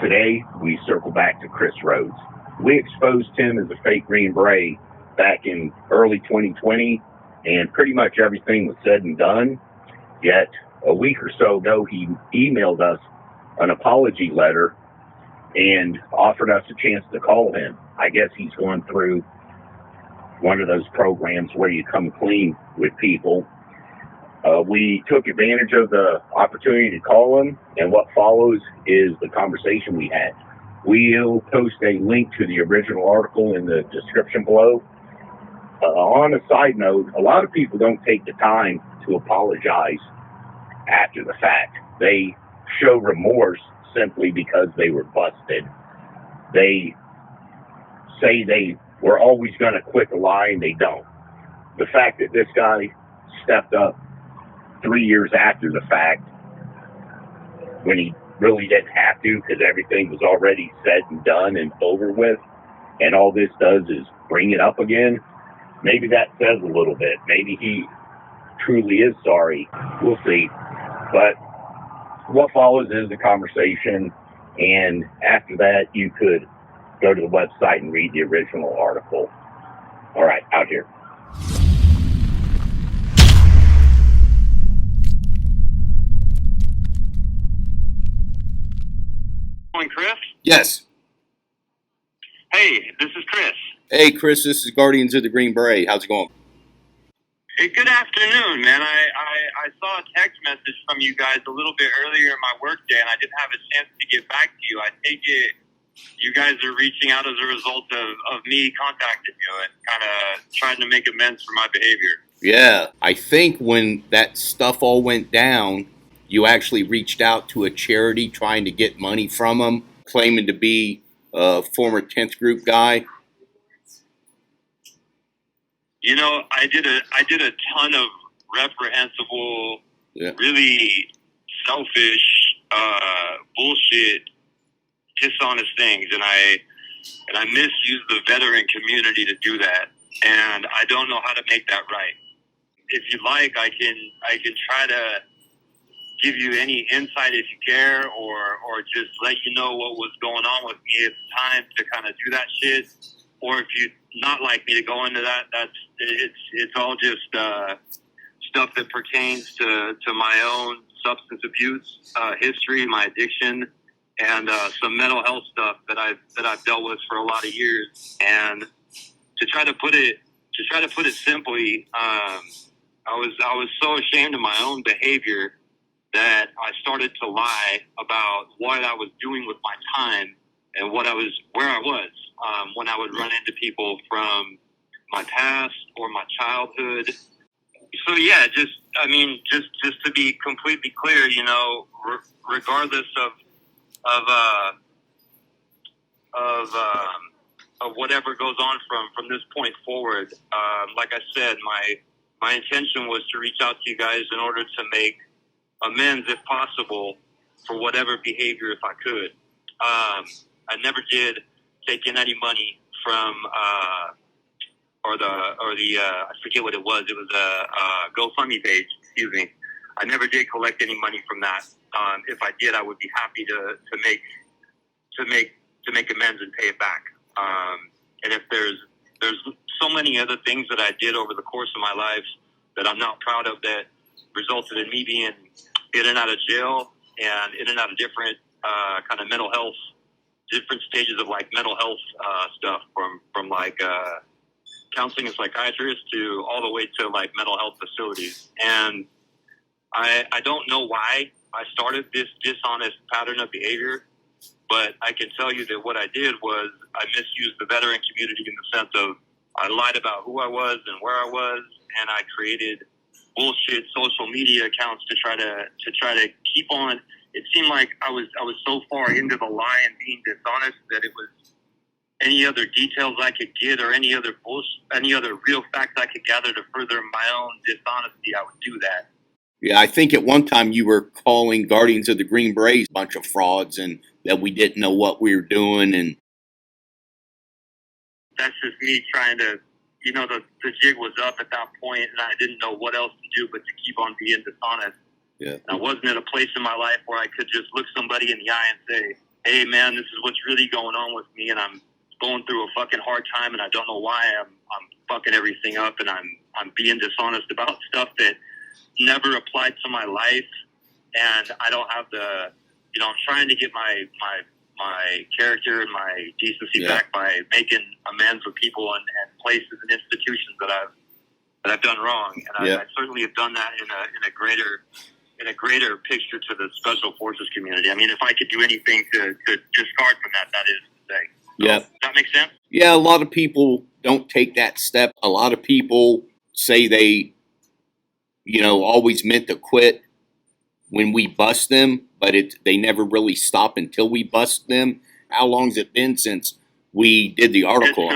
Today, we circle back to Chris Rhodes. We exposed him as a fake Green Beret back in early 2020, and pretty much everything was said and done. Yet, a week or so ago, he emailed us an apology letter and offered us a chance to call him. I guess he's going through one of those programs where you come clean with people. We took advantage of the opportunity to call him, and what follows is the conversation we had. We'll post a link to the original article in the description below. On a side note, a lot of people don't take the time to apologize after the fact. They show remorse simply because they were busted. They say they were always going to quit the lie, and they don't. The fact that this guy stepped up 3 years after the fact, when he really didn't have to, because everything was already said and done and over with, and all this does is bring it up again, maybe that says a little bit. Maybe he truly is sorry. We'll see. But what follows is a conversation, and after that, you could go to the website and read the original article. All right, out here. Chris? Yes. Hey, this is Chris. Hey, Chris, this is Guardians of the Green Beret. How's it going? Hey, good afternoon, man. I saw a text message from you guys a little bit earlier in my work day, and I didn't have a chance to get back to you. I take it you guys are reaching out as a result of me contacting you and kind of trying to make amends for my behavior. Yeah. I think when that stuff all went down, you actually reached out to a charity trying to get money from them, claiming to be a former 10th group guy. You know, I did a ton of reprehensible, really selfish, bullshit, dishonest things, and I misused the veteran community to do that, and I don't know how to make that right. If you like, I can try to give you any insight if you care, or just let you know what was going on with me at the time to kind of do that shit. Or if you not like me to go into that, it's all just stuff that pertains to my own substance abuse history, my addiction, and some mental health stuff that I've dealt with for a lot of years. And to try to put it simply, I was so ashamed of my own behavior that I started to lie about what I was doing with my time and where I was when I would run into people from my past or my childhood. So yeah, just to be completely clear, you know, regardless of whatever goes on from this point forward, like I said, my intention was to reach out to you guys in order to make amends, if possible, for whatever behavior, if I could. I never did take in any money from I forget what it was. It was a GoFundMe page. Excuse me. I never did collect any money from that. If I did, I would be happy to make amends and pay it back. And if there's so many other things that I did over the course of my life that I'm not proud of that resulted in me being in and out of jail and in and out of different kind of mental health, different stages of like mental health stuff from like counseling and psychiatrists to all the way to like mental health facilities. And I don't know why I started this dishonest pattern of behavior, but I can tell you that what I did was I misused the veteran community in the sense of I lied about who I was and where I was, and I created bullshit social media accounts to try to keep on. It seemed like I was so far into the lie and being dishonest that it was any other details I could get or any other real facts I could gather to further my own dishonesty, I would do that. Yeah, I think at one time you were calling Guardians of the Green Berets a bunch of frauds and that we didn't know what we were doing. And that's just me trying to, you know, the jig was up at that point and I didn't know what else to do but to keep on being dishonest. Yeah. And I wasn't at a place in my life where I could just look somebody in the eye and say, hey man, this is what's really going on with me, and I'm going through a fucking hard time, and I don't know why I'm fucking everything up, and I'm being dishonest about stuff that never applied to my life, and I don't have the, you know, I'm trying to get my character and my decency back by making amends with people and places and institutions that I've done wrong, and I certainly have done that in a greater picture to the Special Forces community. I mean, if I could do anything to discard from that, that is to say. Yeah. Does that make sense? Yeah, a lot of people don't take that step. A lot of people say they, you know, always meant to quit when we bust them, but they never really stop until we bust them. How long's it been since we did the article?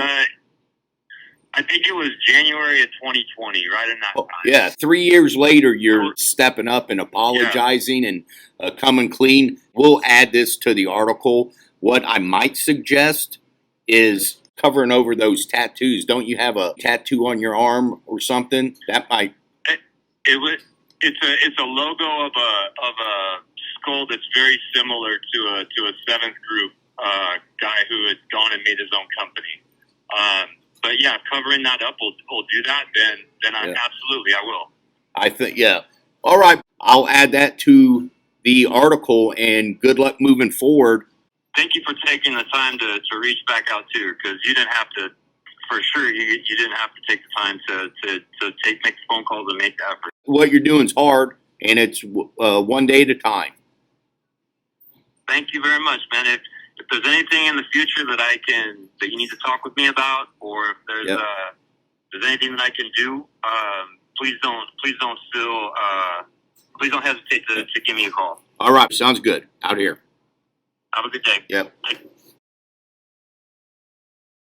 I think it was January of 2020, right in that time. Yeah, 3 years later, you're stepping up and apologizing and coming clean. We'll add this to the article. What I might suggest is covering over those tattoos. Don't you have a tattoo on your arm or something? That might. It's a logo of a skull that's very similar to a seventh group guy who had gone and made his own company. But yeah, covering that up will do that. Then absolutely I will. I think All right, I'll add that to the article. And good luck moving forward. Thank you for taking the time to reach back out too, because you didn't have to. For sure, you didn't have to take the time to make the phone calls and make the effort. What you're doing is hard, and it's one day at a time. Thank you very much, man. If there's anything in the future that you need to talk with me about, or if there's anything that I can do, please don't hesitate to give me a call. All right, sounds good. Out here. Have a good day. Yep.